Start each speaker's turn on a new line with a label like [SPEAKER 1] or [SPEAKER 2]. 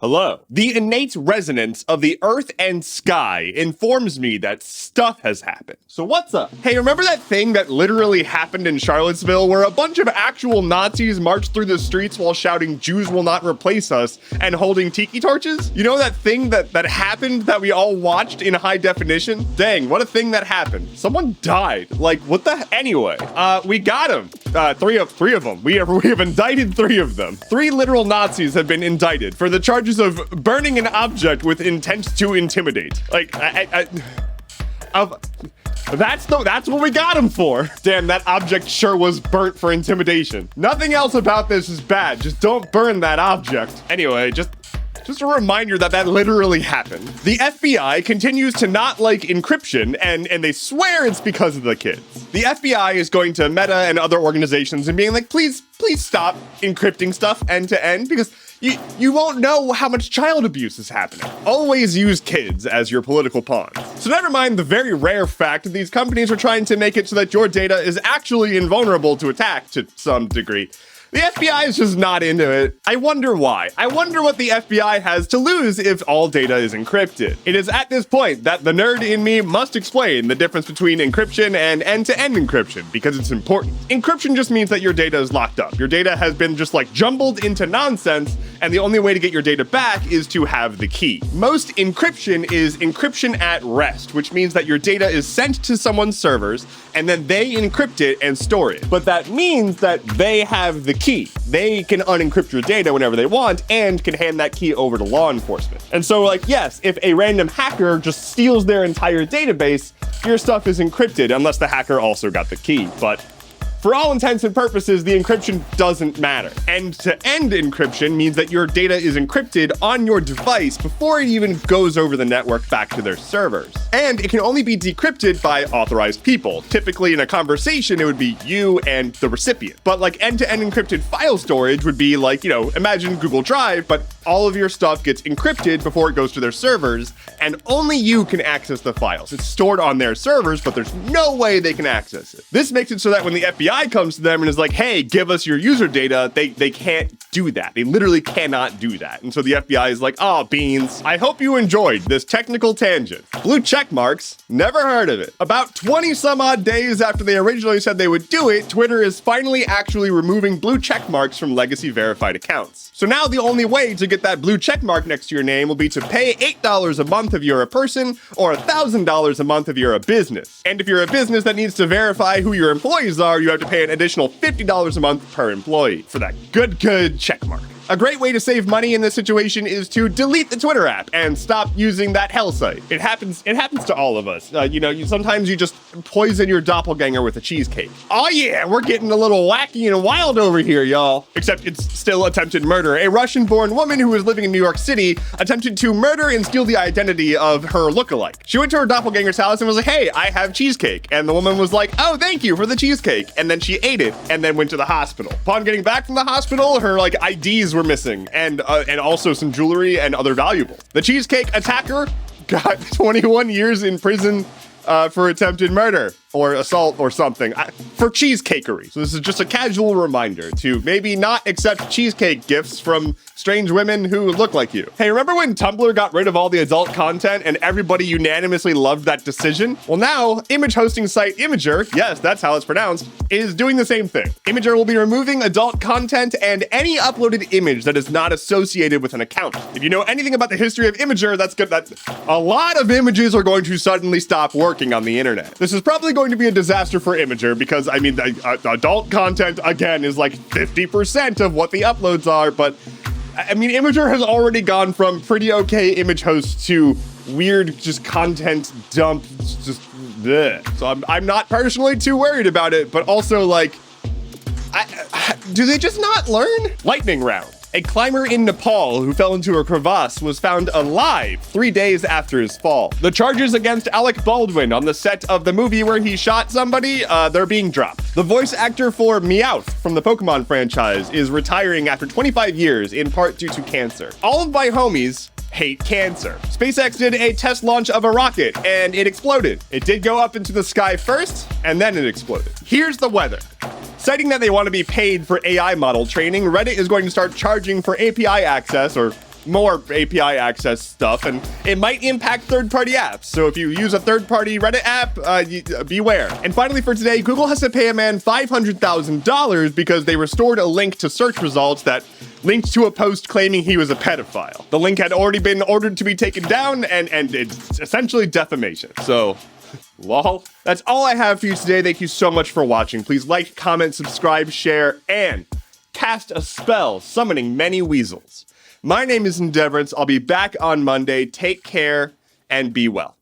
[SPEAKER 1] Hello. The innate resonance of the earth and sky informs me that stuff has happened. So what's up? Hey, remember that thing that literally happened in Charlottesville where a bunch of actual Nazis marched through the streets while shouting, "Jews will not replace us," and holding tiki torches? You know that thing that happened that we all watched in high definition? Dang, what a thing that happened. Someone died. Like, what the anyway? We got them. Three of them. We have indicted 3 of them. 3 literal Nazis have been indicted for the charges of burning an object with intent to intimidate. Like, that's what we got him for. Damn, that object sure was burnt for intimidation. Nothing else about this is bad. Just don't burn that object. Anyway, just a reminder that literally happened. The FBI continues to not like encryption, and they swear it's because of the kids. The FBI is going to Meta and other organizations and being like, please stop encrypting stuff end to end, because you won't know how much child abuse is happening. Always use kids as your political pawns. So never mind the very rare fact that these companies are trying to make it so that your data is actually invulnerable to attack to some degree. The FBI is just not into it. I wonder why. I wonder what the FBI has to lose if all data is encrypted. It is at this point that the nerd in me must explain the difference between encryption and end-to-end encryption, because it's important. Encryption just means that your data is locked up. Your data has been just like jumbled into nonsense, and the only way to get your data back is to have the key. Most encryption is encryption at rest, which means that your data is sent to someone's servers, and then they encrypt it and store it. But that means that they have the key. They can unencrypt your data whenever they want and can hand that key over to law enforcement. And so, like, yes, if a random hacker just steals their entire database, your stuff is encrypted unless the hacker also got the key. But for all intents and purposes, the encryption doesn't matter. End-to-end encryption means that your data is encrypted on your device before it even goes over the network back to their servers. And it can only be decrypted by authorized people. Typically in a conversation, it would be you and the recipient. But like end-to-end encrypted file storage would be like, imagine Google Drive, but all of your stuff gets encrypted before it goes to their servers, and only you can access the files. It's stored on their servers, but there's no way they can access it. This makes it so that when the FBI comes to them and is like, hey, give us your user data, they can't do that. They literally cannot do that. And so the FBI is like, oh, beans. I hope you enjoyed this technical tangent. Blue check marks? Never heard of it. About 20 some odd days after they originally said they would do it, Twitter is finally actually removing blue check marks from legacy verified accounts. So now the only way to get that blue check mark next to your name will be to pay $8 a month if you're a person, or $1,000 a month if you're a business. And if you're a business that needs to verify who your employees are, you have to pay an additional $50 a month per employee for that good check mark. A great way to save money in this situation is to delete the Twitter app and stop using that hell site. It happens to all of us. Sometimes you just poison your doppelganger with a cheesecake. Oh yeah, we're getting a little wacky and wild over here, y'all. Except it's still attempted murder. A Russian-born woman who was living in New York City attempted to murder and steal the identity of her lookalike. She went to her doppelganger's house and was like, hey, I have cheesecake. And the woman was like, oh, thank you for the cheesecake. And then she ate it and then went to the hospital. Upon getting back from the hospital, her IDs were missing, and also some jewelry and other valuables. The cheesecake attacker got 21 years in prison for attempted murder or assault or something for cheesecakery. So this is just a casual reminder to maybe not accept cheesecake gifts from strange women who look like you. Hey, remember when Tumblr got rid of all the adult content and everybody unanimously loved that decision? Well, now image hosting site Imgur, yes, that's how it's pronounced, is doing the same thing. Imgur will be removing adult content and any uploaded image that is not associated with an account. If you know anything about the history of Imgur, that's good. That a lot of images are going to suddenly stop working on the internet. This is probably going to be a disaster for Imgur because, adult content, again, is like 50% of what the uploads are, but Imgur has already gone from pretty okay image hosts to weird just content dump, just bleh. So I'm not personally too worried about it, but also do they just not learn? Lightning round. A climber in Nepal who fell into a crevasse was found alive 3 days after his fall. The charges against Alec Baldwin on the set of the movie where he shot somebody, they're being dropped. The voice actor for Meowth from the Pokemon franchise is retiring after 25 years, in part due to cancer. All of my homies hate cancer. SpaceX did a test launch of a rocket and it exploded. It did go up into the sky first and then it exploded. Here's the weather. Citing that they want to be paid for AI model training, Reddit is going to start charging for API access, or more API access stuff, and it might impact third-party apps. So if you use a third-party Reddit app, beware. And finally for today, Google has to pay a man $500,000 because they restored a link to search results that linked to a post claiming he was a pedophile. The link had already been ordered to be taken down, and it's essentially defamation. So, lol. That's all I have for you today. Thank you so much for watching. Please like, comment, subscribe, share, and cast a spell summoning many weasels. My name is Endeavorance. I'll be back on Monday. Take care and be well.